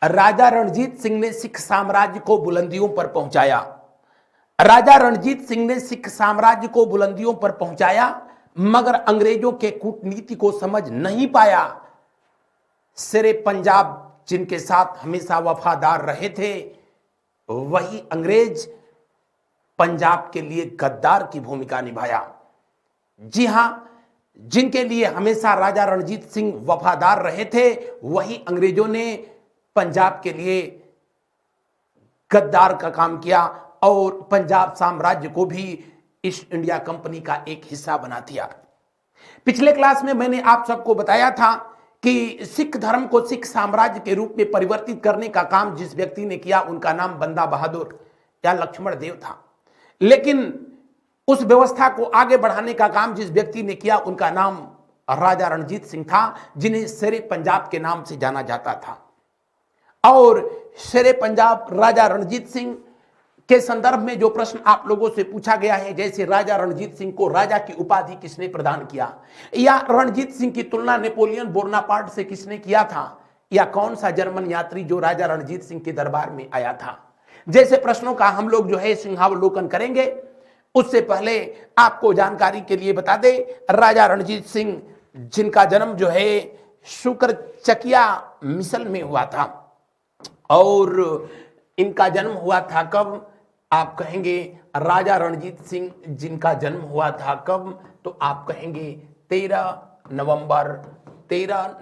राजा रणजीत सिंह ने सिख साम्राज्य को बुलंदियों पर पहुंचाया। राजा रणजीत सिंह ने सिख साम्राज्य को बुलंदियों पर पहुंचाया, मगर अंग्रेजों के कूटनीति को समझ नहीं पाया। शेरे पंजाब जिनके साथ हमेशा वफादार रहे थे, वही अंग्रेज पंजाब के लिए गद्दार की भूमिका निभाया। जी हां, जिनके लिए हमेशा राजा रणजीत सिंह वफादार रहे थे, वही अंग्रेजों ने पंजाब के लिए गद्दार का काम किया और पंजाब साम्राज्य को भी ईस्ट इंडिया कंपनी का एक हिस्सा बना दिया। पिछले क्लास में मैंने आप सबको बताया था कि सिख धर्म को सिख साम्राज्य के रूप में परिवर्तित करने का काम जिस व्यक्ति ने किया, उनका नाम बंदा बहादुर या लक्ष्मण देव था। लेकिन उस व्यवस्था को आगे बढ़ाने का काम जिस व्यक्ति ने किया, उनका नाम राजा रणजीत सिंह था, जिन्हें शेरे पंजाब के नाम से जाना जाता था। और शेरे पंजाब राजा रणजीत सिंह के संदर्भ में जो प्रश्न आप लोगों से पूछा गया है, जैसे राजा रणजीत सिंह को राजा की उपाधि किसने प्रदान किया, या रणजीत सिंह की तुलना नेपोलियन बोनापार्ट से किसने किया था, या कौन सा जर्मन यात्री जो राजा रणजीत सिंह के दरबार में आया था, जैसे प्रश्नों का हम लोग जो है सिंहावलोकन करेंगे। उससे पहले आपको जानकारी के लिए बता दे, राजा रणजीत सिंह जिनका जन्म जो है शुक्रचकिया मिसल में हुआ था, और इनका जन्म हुआ था कब, आप कहेंगे राजा रणजीत सिंह जिनका जन्म हुआ था कब, तो आप कहेंगे 13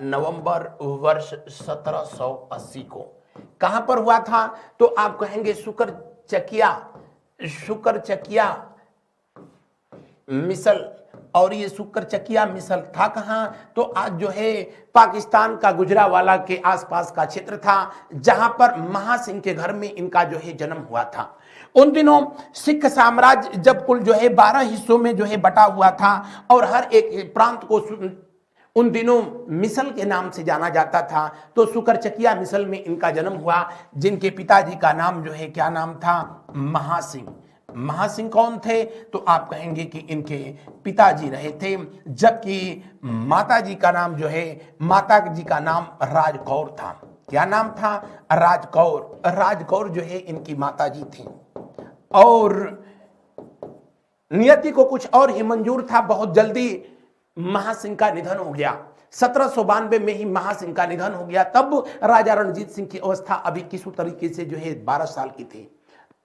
नवंबर वर्ष 1780 को। कहां पर हुआ था, तो आप कहेंगे शुक्रचकिया मिसल। और ये शुक्रचकिया मिसल था कहां, तो आज जो है पाकिस्तान का गुजरावाला के आसपास का क्षेत्र था, जहां पर महासिंह के घर में इनका जो है जन्म हुआ था। उन दिनों सिख साम्राज्य जब कुल जो है 12 हिस्सों में जो है बटा हुआ था, और हर एक प्रांत को उन दिनों मिसल के नाम से जाना जाता था, तो शुक्रचकिया मिसल में इनका जन्म हुआ, जिनके पिताजी का नाम जो है क्या नाम था, महासिंह। महासिंह कौन थे, तो आप कहेंगे कि इनके पिताजी रहे थे, जबकि माताजी का नाम जो है, माताजी का नाम राजकौर था। क्या नाम था, राजकौर। राजकौर जो है इनकी माताजी थी। और नियति को कुछ और ही मंजूर था, बहुत जल्दी महासिंह का निधन हो गया। 1792 में ही महासिंह का निधन हो गया। तब राजा रणजीत सिंह की अवस्था अभी किस तरीके से जो है 12 साल की थी।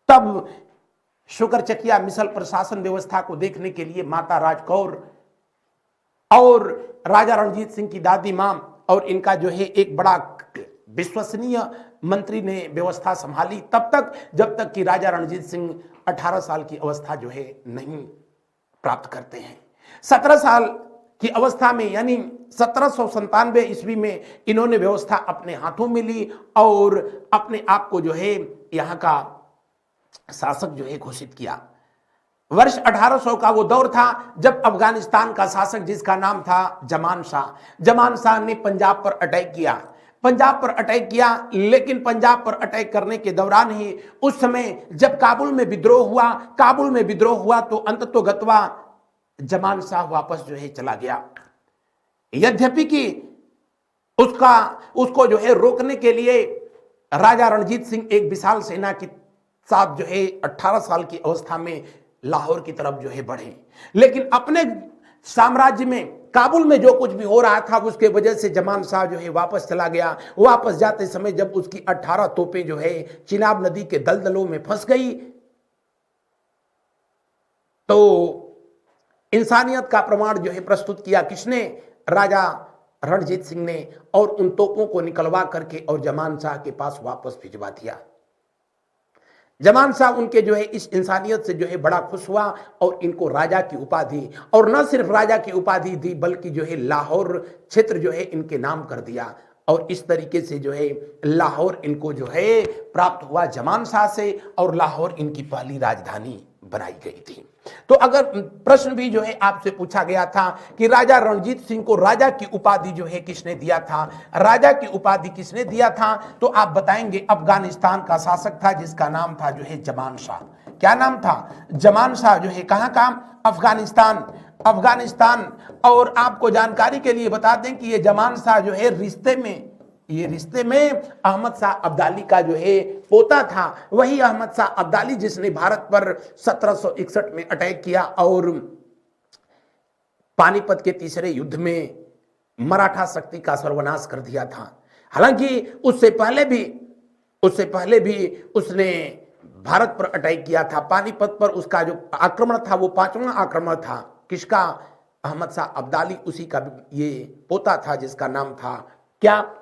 तब शुक्रचकिया मिसल प्रशासन व्यवस्था को देखने के लिए माता राजकौर और राजा रणजीत सिंह की दादी मां और इनका जो है एक बड़ा विश्वसनीय मंत्री ने व्यवस्था संभाली, तब तक जब तक कि राजा रणजीत सिंह 18 साल की अवस्था जो है नहीं प्राप्त करते हैं। 17 साल की अवस्था में, यानी 1797 ईस्वी में इन्होंने व्यवस्था अपने हाथों में ली और अपने आप को जो है यहाँ का शासक जो है घोषित किया। वर्ष 1800 का वो दौर था जब अफगानिस्तान का शासक, जिसका नाम था जमान शाह ने पंजाब पर अटैक किया। लेकिन पंजाब पर अटैक करने के दौरान ही, उस समय जब काबुल में विद्रोह हुआ तो अंततोगत्वा जमान शाह वापस जो है चला गया। यद्यपि कि उसको जो है रोकने के लिए राजा रणजीत सिंह एक विशाल सेना के साथ जो है 18 साल की अवस्था में लाहौर की तरफ जो है बढ़े, लेकिन अपने साम्राज्य में काबुल में जो कुछ भी हो रहा था उसके वजह से जमान शाह जो है वापस चला गया। वापस जाते समय जब उसकी 18 तोपें जो है चिनाब नदी के दलदलों में फंस गई, तो इंसानियत का प्रमाण जो है प्रस्तुत किया किसने, राजा रणजीत सिंह ने, और उन तोपों को निकलवा करके और जमान शाह के पास वापस भिजवा दिया। जमान शाह उनके जो है इस इंसानियत से जो है बड़ा खुश हुआ और इनको राजा की उपाधि, और न सिर्फ राजा की उपाधि दी बल्कि जो है लाहौर क्षेत्र जो है इनके नाम कर दिया। और इस तरीके से जो है लाहौर इनको जो है प्राप्त हुआ जमान शाह से, और लाहौर इनकी पहली राजधानी बनाई गई थी। तो अगर प्रश्न भी जो है आपसे पूछा गया था कि राजा रणजीत सिंह को राजा की उपाधि जो है किसने दिया था, राजा की उपाधि किसने दिया था, तो आप बताएंगे अफगानिस्तान का शासक था जिसका नाम था जो है जमान शाह। क्या नाम था, जमान शाह जो है कहां का, अफगानिस्तान। और आपको जानकारी के लिए बता दें कि ये जमान शाह जो है रिश्ते में ये रिश्ते में अहमद शाह अब्दाली का जो है पोता था, वही अहमद शाह अब्दाली जिसने भारत पर 1761 में अटैक किया और पानीपत के तीसरे युद्ध में मराठा शक्ति का सर्वनाश कर दिया था। हालांकि उससे पहले भी उसने भारत पर अटैक किया था। पानीपत पर उसका जो आक्रमण था वो 5वां आक्रमण था। किसका? अहमद शाह अब्दाली, उसी का ये पोता था जिसका नाम था क्या?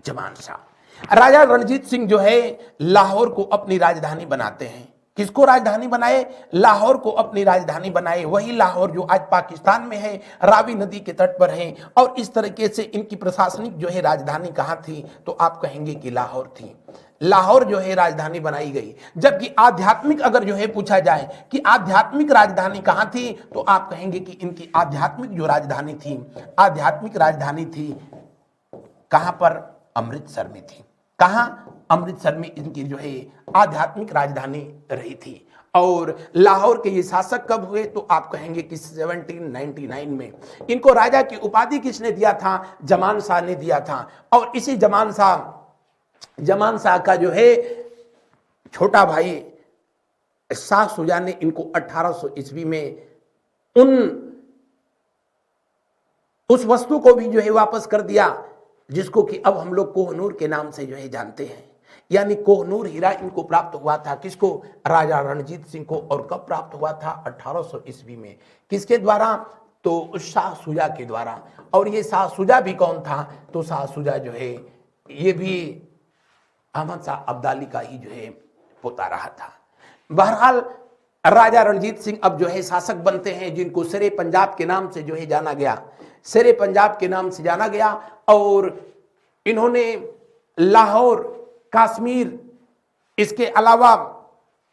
जमान शाह। राजा रणजीत सिंह जो है लाहौर को अपनी राजधानी बनाते हैं। किसको राजधानी बनाए? लाहौर को अपनी राजधानी बनाए। वही लाहौर जो आज पाकिस्तान में है, रावी नदी के तट पर है। और इस तरीके से इनकी प्रशासनिक जो है राजधानी कहां थी? तो आप कहेंगे कि लाहौर थी। लाहौर जो है राजधानी बनाई गई। जबकि आध्यात्मिक अगर जो है पूछा जाए कि आध्यात्मिक राजधानी कहां थी, तो आप कहेंगे कि इनकी आध्यात्मिक जो राजधानी थी, आध्यात्मिक राजधानी थी कहां पर? अमृतसर में थी। कहां? अमृतसर में इनकी जो है आध्यात्मिक राजधानी रही थी। और लाहौर के ये शासक कब हुए? तो आप कहेंगे कि 1799 में। इनको राजा की उपाधि किसने दिया था? जमान शाह ने दिया था। और इसी जमान शाह का जो है छोटा भाई शाह सुजा ने इनको 1800 ईस्वी में उस वस्तु को भी जो है वापस कर दिया जिसको कि अब हम लोग कोहनूर के नाम से जो है जानते हैं। यानी कोहनूर हीरा इनको प्राप्त हुआ था। किसको? राजा रणजीत सिंह को। और कब प्राप्त हुआ था? 1800 ईस्वी में। किसके द्वारा? तो शाह सुजा के द्वारा। और ये शाह सुजा भी कौन था? तो शाह सुजा जो है ये भी अहमद शाह अब्दाली का ही जो है पोता रहा था। बहरहाल राजा रणजीत सिंह अब जो है शासक बनते हैं, जिनको शेरे पंजाब के नाम से जो है जाना गया। शेरे पंजाब के नाम से जाना गया। और इन्होंने लाहौर, कश्मीर, इसके अलावा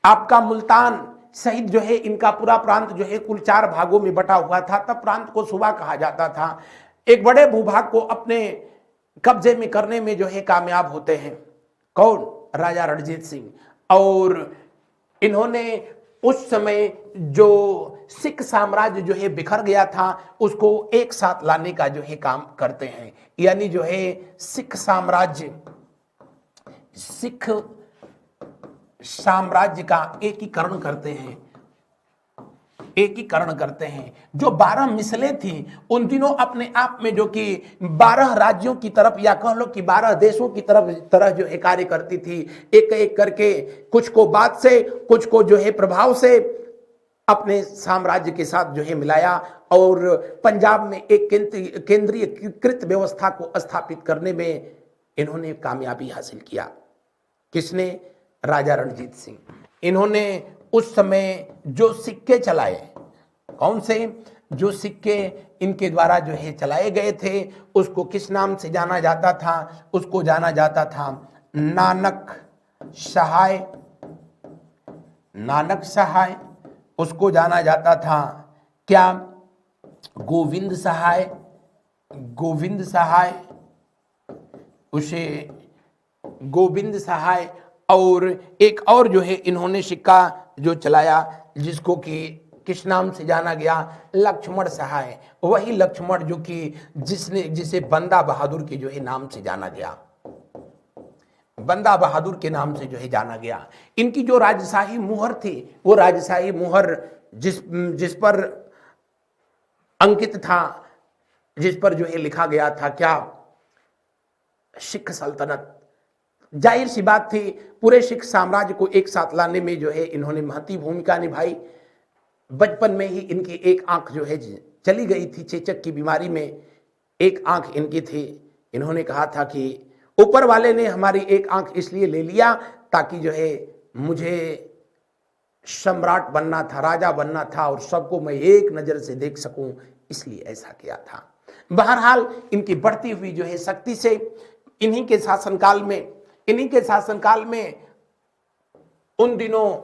आपका मुल्तान सहित जो है इनका पूरा प्रांत जो है कुल 4 भागों में बटा हुआ था। तब प्रांत को सूबा कहा जाता था। एक बड़े भूभाग को अपने कब्जे में करने में जो है कामयाब होते हैं। कौन? राजा रणजीत सिंह। और इन्होंने उस समय जो सिख साम्राज्य जो है बिखर गया था उसको एक साथ लाने का जो है काम करते हैं। यानी जो है सिख साम्राज्य का एकीकरण करते हैं। जो 12 मिसलें थी उन दिनों अपने आप में जो कि 12 राज्यों की तरफ या कह लो कि 12 देशों की तरह जो है कार्य करती थी। एक एक करके कुछ को बात से, कुछ को जो है प्रभाव से अपने साम्राज्य के साथ जो है मिलाया और पंजाब में एक केंद्रीयकृत व्यवस्था को स्थापित करने में इन्होंने कामयाबी हासिल किया। किसने? राजा रणजीत सिंह। इन्होंने उस समय जो सिक्के चलाए, कौन से? जो सिक्के इनके द्वारा जो है चलाए गए थे उसको किस नाम से जाना जाता था? उसको जाना जाता था नानक सहाय। उसको जाना जाता था क्या? गोविंद सहाय। और एक और जो है इन्होंने सिक्का जो चलाया जिसको कि किस नाम से जाना गया? लक्ष्मण सहाय। वही लक्ष्मण जो कि जिसे बंदा बहादुर के जो है नाम से जाना गया। बंदा बहादुर के नाम से जो है जाना गया। इनकी जो राजशाही मुहर थी वो राजशाही मुहर जिस पर अंकित था, जिस पर जो है लिखा गया था क्या? सिख सल्तनत। जाहिर सी बात थी पूरे सिख साम्राज्य को एक साथ लाने में जो है इन्होंने महती भूमिका निभाई। बचपन में ही इनकी एक आंख जो है चली गई थी, चेचक की बीमारी में एक आंख इनकी थी। इन्होंने कहा था कि ऊपर वाले ने हमारी एक आंख इसलिए ले लिया ताकि जो है मुझे सम्राट बनना था, राजा बनना था और सबको मैं एक नजर से देख सकूं, इसलिए ऐसा किया था। बहरहाल इनकी बढ़ती हुई जो है शक्ति से इन्हीं के शासनकाल में उन दिनों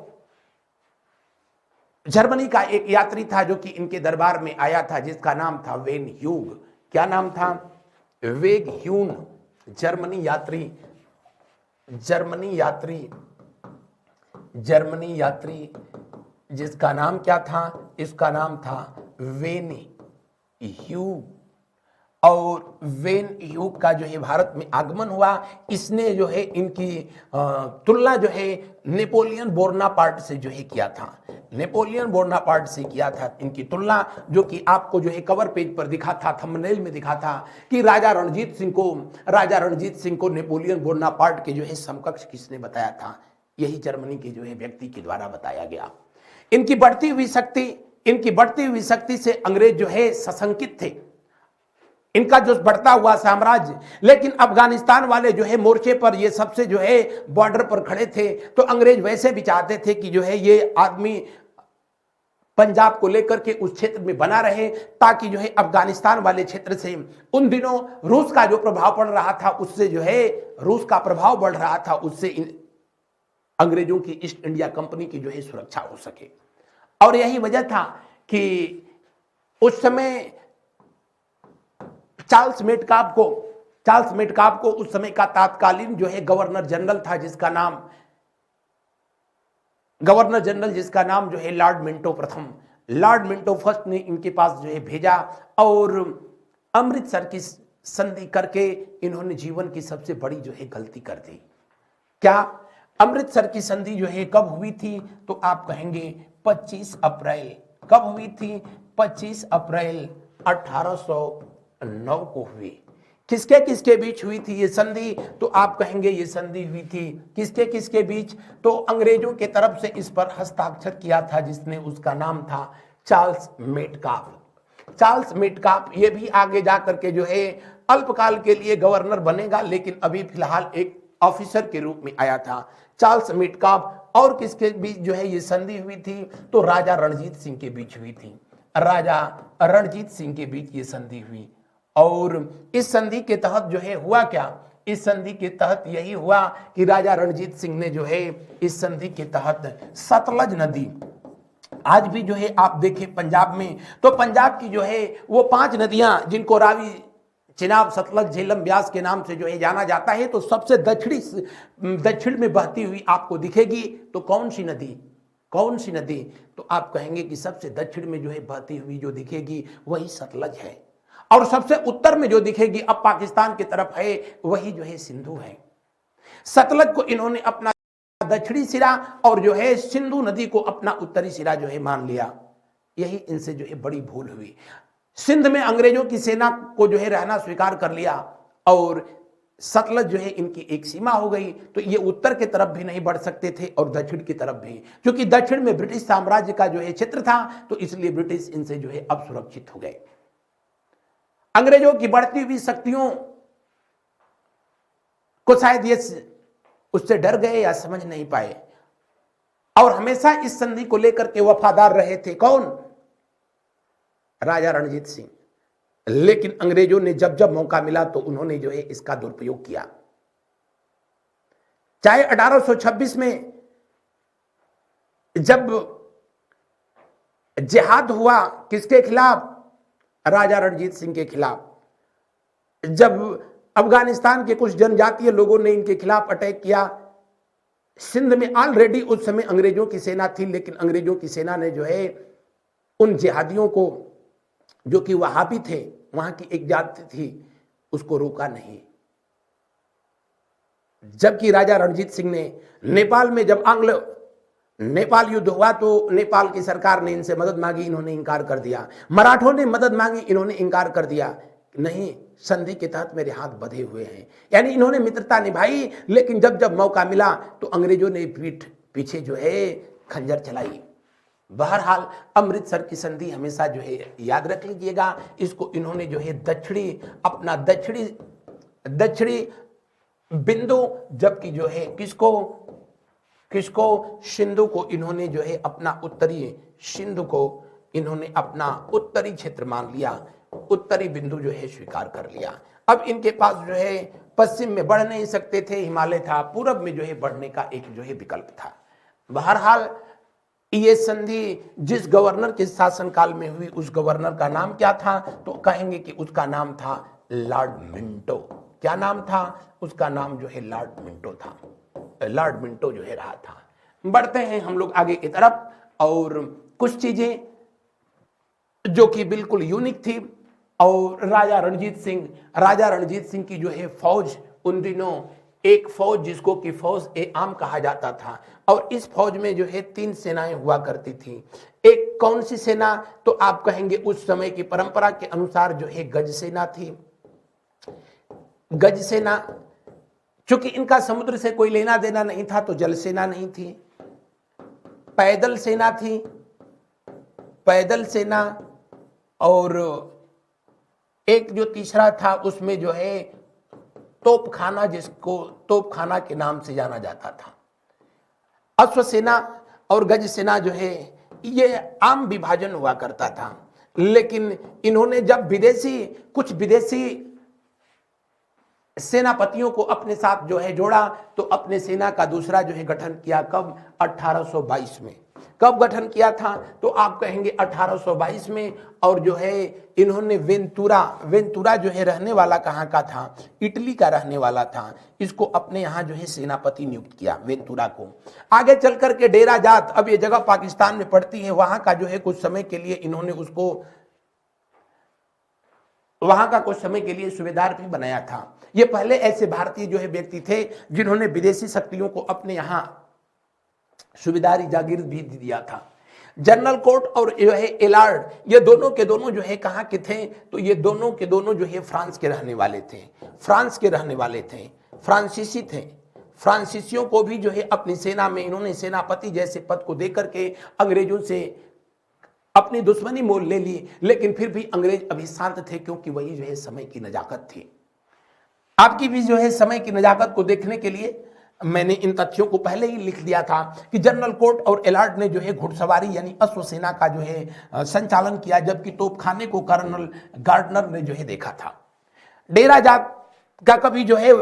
जर्मनी का एक यात्री था जो कि इनके दरबार में आया था जिसका नाम था वेन ह्यूग। क्या नाम था? वेग ह्यून। जर्मनी यात्री जिसका नाम क्या था? इसका नाम था वेन ह्यूग। और वेन ह्यूग का जो है भारत में आगमन हुआ, इसने जो है इनकी तुलना जो है नेपोलियन बोनापार्ट से जो है किया था। नेपोलियन बोनापार्ट से किया था इनकी तुलना, जो कि आपको जो है कवर पेज पर दिखा था, थंबनेल में दिखा था कि राजा रणजीत सिंह को नेपोलियन बोनापार्ट के जो है समकक्ष किसने बताया था? यही जर्मनी के जो है व्यक्ति के द्वारा बताया गया। इनकी बढ़ती हुई शक्ति से अंग्रेज जो है सशंकित थे, इनका जो बढ़ता हुआ साम्राज्य। लेकिन अफगानिस्तान वाले जो है मोर्चे पर, ये सबसे जो है बॉर्डर पर खड़े थे, तो अंग्रेज वैसे भी चाहते थे कि जो है ये आदमी पंजाब को लेकर के उस क्षेत्र में बना रहे, ताकि जो है अफगानिस्तान वाले क्षेत्र से उन दिनों रूस का जो प्रभाव पड़ रहा था, उससे जो है रूस का प्रभाव बढ़ रहा था, उससे अंग्रेजों की ईस्ट इंडिया कंपनी की जो है सुरक्षा हो सके। और यही वजह था कि उस समय चार्ल्स मेटकाफ को उस समय का तात्कालीन जो है गवर्नर जनरल था, जिसका नाम जो है लॉर्ड मिंटो फर्स्ट ने इनके पास जो है भेजा, और अमृतसर की संधि करके इन्होंने जीवन की सबसे बड़ी जो है गलती कर दी। क्या अमृतसर की संधि जो है कब हुई थी? तो आप कहेंगे 25 अप्रैल। कब हुई थी? 25 अप्रैल 1809 को हुई। किसके किसके बीच हुई थी ये संधि? तो आप कहेंगे ये संधि हुई थी किसके किसके बीच? तो अंग्रेजों के तरफ से इस पर हस्ताक्षर किया था जिसने, उसका नाम था चार्ल्स मेटकाफ। ये भी आगे जाकर के जो है अल्पकाल के लिए गवर्नर बनेगा, लेकिन अभी फिलहाल एक ऑफिसर के रूप में आया था चार्ल्स मेटकाफ। और किसके बीच जो है ये संधि हुई थी? तो राजा रणजीत सिंह के बीच हुई थी। राजा रणजीत सिंह के बीच ये संधि हुई। और इस संधि के तहत जो है हुआ क्या? इस संधि के तहत यही हुआ कि राजा रणजीत सिंह ने जो है इस संधि के तहत सतलज नदी, आज भी जो है आप देखें पंजाब में, तो पंजाब की जो है वो 5 नदियां जिनको रावी, चिनाब, सतलज, झेलम, ब्यास के नाम से जो है जाना जाता है, तो सबसे दक्षिण में बहती हुई आपको दिखेगी तो कौन सी नदी? तो आप कहेंगे कि सबसे दक्षिण में जो है बहती हुई जो दिखेगी वही सतलज है, और सबसे उत्तर में जो दिखेगी अब पाकिस्तान की तरफ है वही जो है सिंधु है। सतलज को इन्होंने अपना दक्षिणी सिरा और जो है सिंधु नदी को अपना उत्तरी सिरा जो है मान लिया। यही इनसे जो है बड़ी भूल हुई। सिंध में अंग्रेजों की सेना को जो है रहना स्वीकार कर लिया, और सतलज जो है इनकी एक सीमा हो गई, तो ये उत्तर की तरफ भी नहीं बढ़ सकते थे और दक्षिण की तरफ भी, क्योंकि दक्षिण में ब्रिटिश साम्राज्य का जो है क्षेत्र था, तो इसलिए ब्रिटिश इनसे जो है अब सुरक्षित हो गए। अंग्रेजों की बढ़ती हुई शक्तियों को शायद ये उससे डर गए या समझ नहीं पाए, और हमेशा इस संधि को लेकर के वफादार रहे थे। कौन? राजा रणजीत सिंह। लेकिन अंग्रेजों ने जब जब मौका मिला तो उन्होंने जो है इसका दुरुपयोग किया। चाहे 1826 में जब जिहाद हुआ, किसके खिलाफ? राजा रणजीत सिंह के खिलाफ। जब अफगानिस्तान के कुछ जनजातीय लोगों ने इनके खिलाफ अटैक किया, सिंध में ऑलरेडी उस समय अंग्रेजों की सेना थी, लेकिन अंग्रेजों की सेना ने जो है उन जिहादियों को, जो कि वहाबी थे, वहां की एक जाति थी, उसको रोका नहीं। जबकि राजा रणजीत सिंह ने नेपाल में जब नेपाल युद्ध हुआ तो नेपाल की सरकार ने इनसे मदद मांगी, इन्होंने इनकार कर दिया। मराठों ने मदद मांगी, इन्होंने इनकार कर दिया। नहीं, संधि के तहत मेरे हाथ बंधे हुए हैं, यानी इन्होंने मित्रता निभाई, लेकिन जब जब मौका मिला तो अंग्रेजों ने पीठ पीछे जो है खंजर चलाई। बहरहाल अमृतसर की संधि हमेशा जो है याद रख लीजिएगा, इसको इन्होंने जो है अपना दक्षिणी बिंदु, जबकि जो है किसको सिंधु को इन्होंने जो है अपना उत्तरी, सिंधु को इन्होंने अपना उत्तरी क्षेत्र मान लिया, उत्तरी बिंदु जो है स्वीकार कर लिया। अब इनके पास जो है पश्चिम में बढ़ नहीं सकते थे, हिमालय था, पूरब में जो है बढ़ने का एक जो है विकल्प था। बहरहाल ये संधि जिस गवर्नर के शासनकाल में हुई, उस गवर्नर का नाम क्या था? तो कहेंगे कि उसका नाम था लॉर्ड मिंटो। क्या नाम था? उसका नाम जो है लॉर्ड मिंटो था। लॉर्ड मिंटो जो है रहा था। बढ़ते हैं हम लोग आगे की तरफ, और कुछ चीजें जो कि बिल्कुल यूनिक थी और राजा रणजीत सिंह की जो है फौज, उन दिनों एक फौज जिसको कि फौज ए आम कहा जाता था, और इस फौज में जो है 3 सेनाएं हुआ करती थी। एक कौन सी सेना, तो आप कहेंगे उस समय की परंपरा के अनुसार जो है गज सेना थी। गज सेना, चूंकि इनका समुद्र से कोई लेना देना नहीं था तो जल सेना नहीं थी। पैदल सेना थी, पैदल सेना, और एक जो तीसरा था उसमें जो है तोपखाना, जिसको तोपखाना के नाम से जाना जाता था। अश्व सेना और गज सेना जो है ये आम विभाजन हुआ करता था, लेकिन इन्होंने जब कुछ विदेशी सेनापतियों को अपने साथ जो है जोड़ा, तो अपने सेना का दूसरा जो है गठन किया। कब? 1822 में। कब गठन किया था? तो आप कहेंगे 1822 में। और जो है इन्होंने वेंतुरा जो है रहने वाला कहाँ का था? इटली का रहने वाला था। इसको अपने यहाँ जो है सेनापति नियुक्त किया, वेंतुरा को। आगे चल करके डेरा जाट, अब ये जगह पाकिस्तान में पड़ती है, वहां का जो है कुछ समय के लिए इन्होंने उसको वहां का कुछ समय के लिए सूबेदार भी बनाया था। ये पहले ऐसे भारतीय जो है व्यक्ति थे जिन्होंने विदेशी शक्तियों को अपने यहां सूबेदारी जागीर भी दिया था। जनरल कोट और जो है एलार्ड, ये दोनों के दोनों जो है कहाँ के थे? तो ये दोनों के दोनों जो है फ्रांस के रहने वाले थे। फ्रांस के रहने वाले थे, फ्रांसीसी थे। फ्रांसीसियों को भी जो है अपनी सेना में इन्होंने सेनापति जैसे पद को देकर के अंग्रेजों से अपनी दुश्मनी मोल ले ली, लेकिन फिर भी अंग्रेज अभी शांत थे, क्योंकि वही जो है समय की नजाकत थी। आपकी भी जो है समय की नजाकत को देखने के लिए मैंने इन तथ्यों को पहले ही लिख दिया था कि जनरल कोट और एलार्ड ने जो है घुड़सवारी यानी अश्व सेना का जो है संचालन किया, जबकि तोपखाने को कर्नल गार्डनर ने जो है देखा था। डेरा जाट का कभी जो है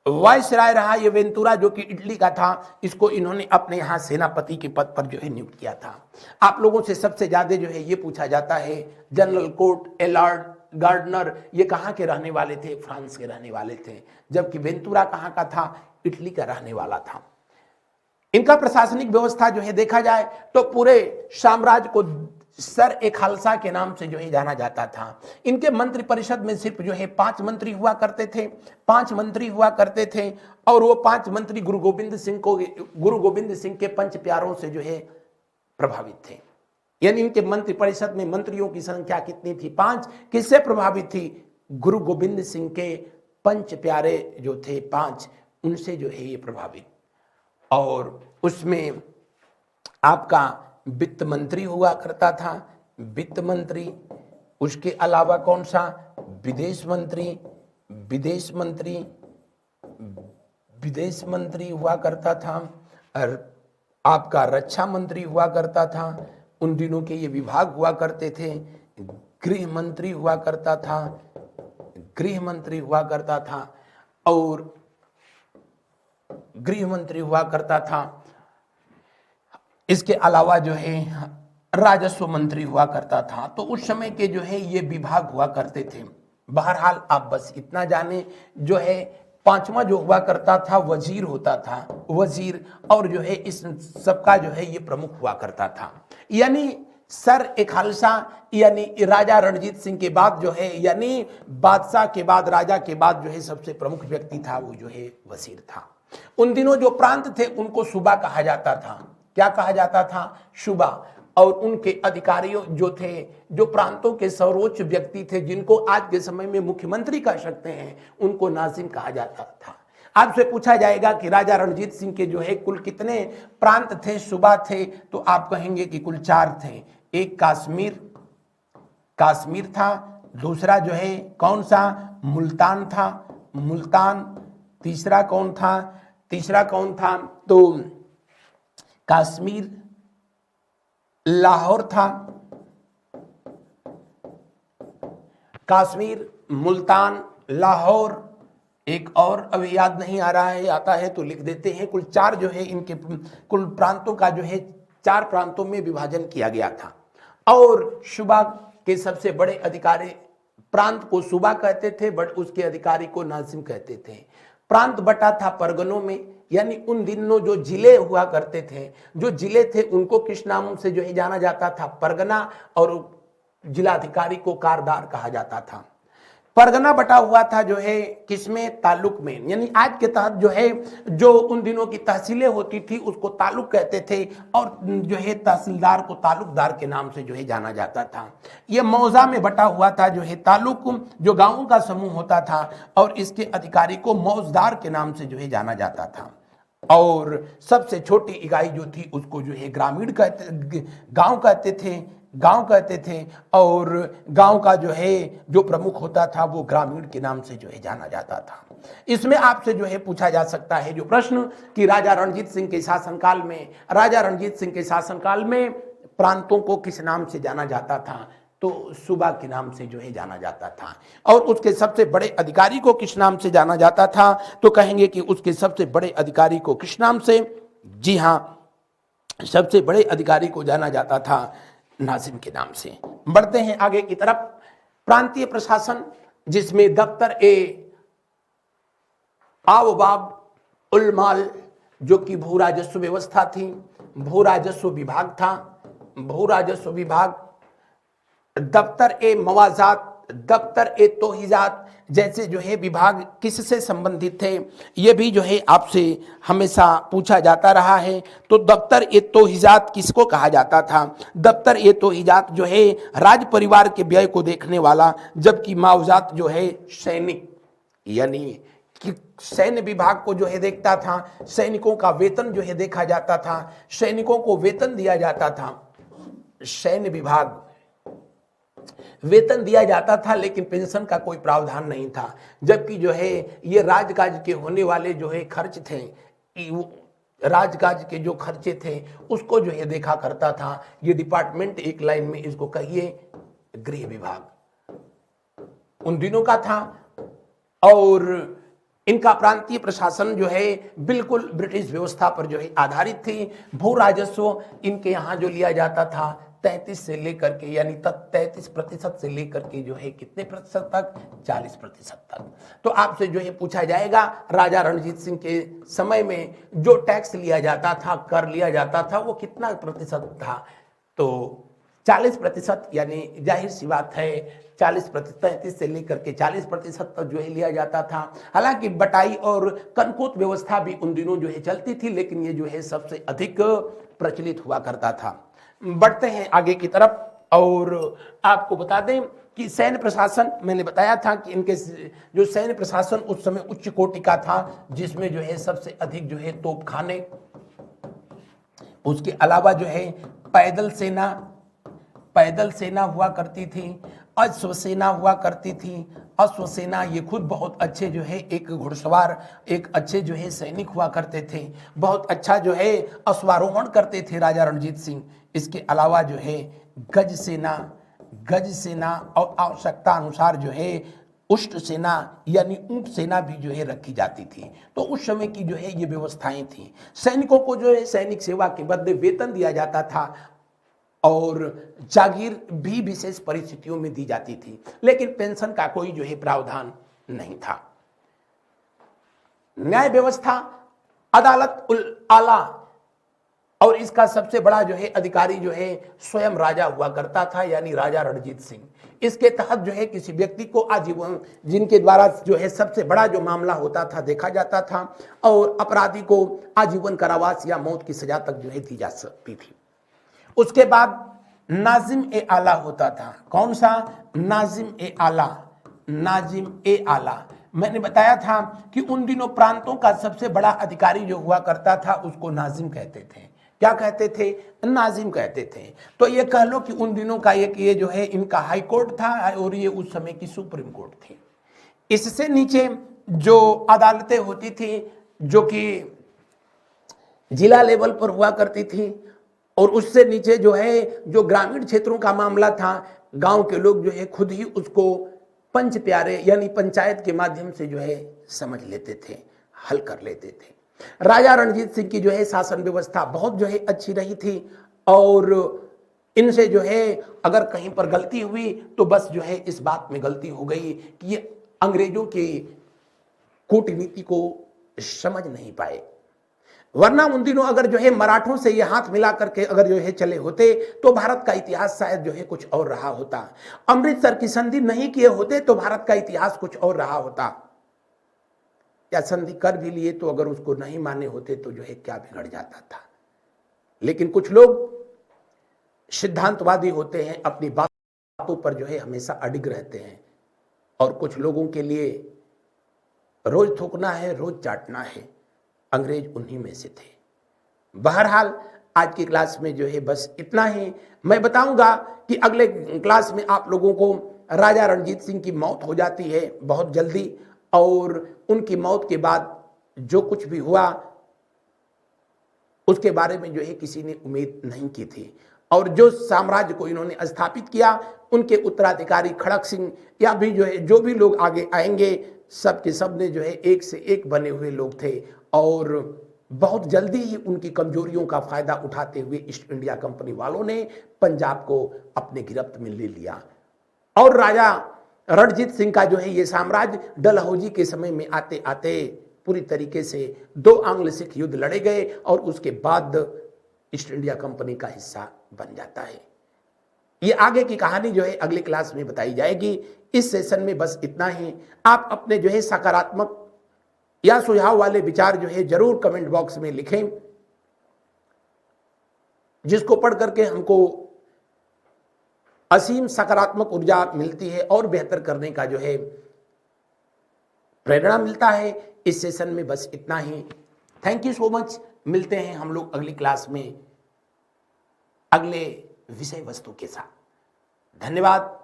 वायसराय रहा ये वेंतुरा, जो कि इटली का था। इसको इन्होंने अपने यहाँ सेनापति के पद पर जो है नियुक्त किया था। आप लोगों से सबसे ज्यादा जो है ये पूछा जाता है जनरल कोट, एलार्ड, गार्डनर ये कहाँ के रहने वाले थे? फ्रांस के रहने वाले थे, जबकि वेंतुरा कहाँ का था? इटली का रहने वाला था। इनका प्रशासनिक व्यवस्था जो है देखा जाए तो पूरे साम्राज्य को सर ए खालसा के नाम से जो है जाना जाता था। इनके मंत्री परिषद में सिर्फ जो है 5 मंत्री हुआ करते थे, 5 मंत्री हुआ करते थे, और वो 5 मंत्री गुरु गोविंद सिंह के 5 प्यारों से जो है प्रभावित थे। यानी इनके मंत्री परिषद में मंत्रियों की संख्या कितनी थी? 5। किससे प्रभावित थी? गुरु गोविंद सिंह के 5 प्यारे जो थे 5, उनसे जो है ये प्रभावित। और उसमें आपका वित्त मंत्री हुआ करता था, वित्त मंत्री। उसके अलावा कौन सा? विदेश मंत्री हुआ करता था, और आपका रक्षा मंत्री हुआ करता था। उन दिनों के ये विभाग हुआ करते थे। गृह मंत्री हुआ करता था, और गृह मंत्री हुआ करता था। इसके अलावा जो है राजस्व मंत्री हुआ करता था। तो उस समय के जो है ये विभाग हुआ करते थे। बहरहाल आप बस इतना जाने, जो है 5वां जो हुआ करता था वजीर होता था, वजीर, और जो है इस सबका जो है ये प्रमुख हुआ करता था। यानी सर ए खालसा यानी राजा रणजीत सिंह के बाद जो है, यानी बादशाह के बाद, राजा के बाद जो है सबसे प्रमुख व्यक्ति था वो जो है वजीर था। उन दिनों जो प्रांत थे उनको सूबा कहा जाता था। क्या कहा जाता था? सूबा। और उनके अधिकारियों जो थे, जो प्रांतों के सर्वोच्च व्यक्ति थे, जिनको आज के समय में मुख्यमंत्री कह सकते हैं, उनको नाजिम कहा जाता था। आपसे पूछा जाएगा कि राजा रणजीत सिंह के जो है कुल कितने प्रांत थे, सूबा थे? तो आप कहेंगे कि कुल 4 थे। एक काश्मीर था, दूसरा जो है कौन सा? मुल्तान था, मुल्तान। तीसरा कौन था? तो कश्मीर, लाहौर था। कश्मीर, मुल्तान, लाहौर, एक और अभी याद नहीं आ रहा है, आता है तो लिख देते हैं। कुल 4 जो है इनके कुल प्रांतों का जो है 4 प्रांतों में विभाजन किया गया था। और सूबा के सबसे बड़े अधिकारी, प्रांत को सूबा कहते थे, बट उसके अधिकारी को नाजिम कहते थे। प्रांत बटा था परगनों में, यानी उन दिनों जो जिले हुआ करते थे, जो जिले थे उनको किस नाम से जो है जाना जाता था? परगना। और जिलाधिकारी को कारदार कहा जाता था। परगना बटा हुआ था जो है किसमें, तालुक में, यानी आज के तहत जो है जो उन दिनों की तहसीलें होती थी उसको तालुक कहते थे, और जो है तहसीलदार को तालुकदार के नाम से जो है जाना जाता था। यह मौजा में बटा हुआ था जो है तालुक, जो गांवों का समूह होता था, और इसके अधिकारी को मौजदार के नाम से जो है जाना जाता था। और सबसे छोटी इकाई जो थी उसको जो है ग्रामीण कहते, गांव कहते थे, और गांव का जो है जो प्रमुख होता था वो ग्रामीण के नाम से जो है जाना जाता था। इसमें आपसे जो है पूछा जा सकता है जो प्रश्न कि राजा रणजीत सिंह के शासनकाल में प्रांतों को किस नाम से जाना जाता था, तो सूबा के नाम से जो है जाना जाता था। और उसके सबसे बड़े अधिकारी को किस नाम से जाना जाता था, तो कहेंगे कि उसके सबसे बड़े अधिकारी को किस नाम से, जी हां, सबसे बड़े अधिकारी को जाना जाता था नाजिम के नाम से। बढ़ते हैं आगे की तरफ। प्रांतीय प्रशासन, जिसमें दफ्तर ए आवबाब उलमाल, जो कि भू राजस्व व्यवस्था थी, भू राजस्व विभाग था, भू राजस्व विभाग, दफ्तर ए मवाजात, दफ्तर ए तोहिजात जैसे जो है विभाग किससे संबंधित थे, ये भी जो है आपसे हमेशा पूछा जाता रहा है। तो दफ्तर ए तोहिजात किसको कहा जाता था? दफ्तर ए तोहिजात जो है राज परिवार के व्यय को देखने वाला, जबकि मावजात जो है सैनिक, यानी कि सैन्य विभाग को जो है देखता था, सैनिकों का वेतन जो है देखा जाता था, सैनिकों को वेतन दिया जाता था, सैन्य विभाग वेतन दिया जाता था, लेकिन पेंशन का कोई प्रावधान नहीं था। जबकि जो है ये राजकाज के होने वाले जो है खर्च थे, राजकाज के जो खर्चे थे उसको जो है देखा करता था ये डिपार्टमेंट, एक लाइन में इसको कहिए गृह विभाग उन दिनों का था। और इनका प्रांतीय प्रशासन जो है बिल्कुल ब्रिटिश व्यवस्था पर जो है आधारित थी। भू राजस्व इनके यहाँ जो लिया जाता था 33 से लेकर के, यानी 33% से लेकर के जो है कितने प्रतिशत तक, 40% तक। तो आपसे जो है पूछा जाएगा राजा रणजीत सिंह के समय में जो टैक्स लिया जाता था, कर लिया जाता था, वो कितना प्रतिशत था? तो 40%, यानी जाहिर सी बात है 40%, 33 से लेकर के 40% तक जो है लिया जाता था। हालांकि बटाई और कनकोत व्यवस्था भी उन दिनों जो है चलती थी, लेकिन ये जो है सबसे अधिक प्रचलित हुआ करता था। बढ़ते हैं आगे की तरफ और आपको बता दें कि सैन्य प्रशासन, मैंने बताया था कि इनके जो सैन्य प्रशासन उस समय उच्च कोटि का था, जिसमें जो है सबसे अधिक जो है तोपखाने, उसके अलावा जो है पैदल सेना हुआ करती थी, अश्व सेना हुआ करती थी। अश्व सेना ये खुद बहुत अच्छे जो है एक घुड़सवार, एक अच्छे जो है सैनिक हुआ करते थे, बहुत अच्छा जो है अश्वारोहण करते थे राजा रणजीत सिंह। इसके अलावा जो है गज सेना और आवश्यकता अनुसार जो है उष्ट सेना यानी ऊंट सेना भी जो है रखी जाती थी। तो उस समय की जो है ये व्यवस्थाएं थी। सैनिकों को जो है सैनिक सेवा के बदले वेतन दिया जाता था और जागीर भी विशेष परिस्थितियों में दी जाती थी, लेकिन पेंशन का कोई जो है प्रावधान नहीं था। न्याय व्यवस्था, अदालत उल आला, और इसका सबसे बड़ा जो है अधिकारी जो है स्वयं राजा हुआ करता था, यानी राजा रणजीत सिंह। इसके तहत जो है किसी व्यक्ति को आजीवन, जिनके द्वारा जो है सबसे बड़ा जो मामला होता था देखा जाता था, और अपराधी को आजीवन कारावास या मौत की सजा तक जो है दी जा सकती थी। उसके बाद नाजिम ए आला होता था। कौन सा? नाजिम ए आला। मैंने बताया था कि उन दिनों प्रांतों का सबसे बड़ा अधिकारी जो हुआ करता था उसको नाजिम कहते थे। क्या कहते थे? नाजिम कहते थे। तो ये कह लो कि उन दिनों का एक ये जो है इनका हाई कोर्ट था और ये उस समय की सुप्रीम कोर्ट थी। इससे नीचे जो अदालतें होती थी जो कि जिला लेवल पर हुआ करती थी, और उससे नीचे जो है जो ग्रामीण क्षेत्रों का मामला था, गांव के लोग जो है खुद ही उसको पंच प्यारे यानी पंचायत के माध्यम से जो है समझ लेते थे, हल कर लेते थे। राजा रणजीत सिंह की जो है शासन व्यवस्था बहुत जो है अच्छी रही थी, और इनसे जो है अगर कहीं पर गलती हुई तो बस जो है इस बात में गलती हो गई कि ये अंग्रेजों की कूटनीति को समझ नहीं पाए। वरना उन दिनों अगर जो है मराठों से ये हाथ मिला करके अगर जो है चले होते तो भारत का इतिहास शायद जो है कुछ और रहा होता। अमृतसर की संधि नहीं किए होते तो भारत का इतिहास कुछ और रहा होता। या संधि कर भी लिए तो अगर उसको नहीं माने होते तो जो है क्या बिगड़ जाता था। लेकिन कुछ लोग सिद्धांतवादी होते हैं, अपनी बातों पर जो है हमेशा अडिग रहते हैं, और कुछ लोगों के लिए रोज थूकना है, रोज चाटना है। अंग्रेज उन्हीं में से थे। बहरहाल आज की क्लास में जो है बस इतना ही। मैं बताऊंगा कि अगले क्लास में आप लोगों को राजा रणजीत सिंह की मौत हो जाती है बहुत जल्दी, और उनकी मौत के बाद जो कुछ भी हुआ उसके बारे में जो है किसी ने उम्मीद नहीं की थी, और जो साम्राज्य को इन्होंने स्थापित किया उनके उत्तराधिकारी खड़क सिंह या भी जो है जो भी लोग आगे आएंगे सब के सब ने जो है एक से एक बने हुए लोग थे, और बहुत जल्दी ही उनकी कमजोरियों का फायदा उठाते हुए ईस्ट इंडिया कंपनी वालों ने पंजाब को अपने गिरफ्त में ले लिया। और राजा रणजीत सिंह का जो है ये साम्राज्य डलहौजी के समय में आते आते पूरी तरीके से 2 आंग्ल सिख युद्ध लड़े गए, और उसके बाद ईस्ट इंडिया कंपनी का हिस्सा बन जाता है। ये आगे की कहानी जो है अगली क्लास में बताई जाएगी। इस सेशन में बस इतना ही। आप अपने जो है सकारात्मक या सुझाव वाले विचार जो है जरूर कमेंट बॉक्स में लिखें, जिसको पढ़ करके हमको असीम सकारात्मक ऊर्जा मिलती है और बेहतर करने का जो है प्रेरणा मिलता है। इस सेशन में बस इतना ही। Thank you so much. मिलते हैं हम लोग अगली क्लास में अगले विषय वस्तु के साथ। धन्यवाद।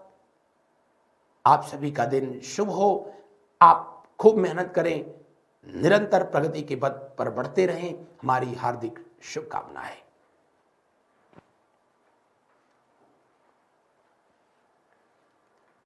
आप सभी का दिन शुभ हो। आप खूब मेहनत करें, निरंतर प्रगति के पथ पर बढ़ते रहें, हमारी हार्दिक शुभकामनाएं।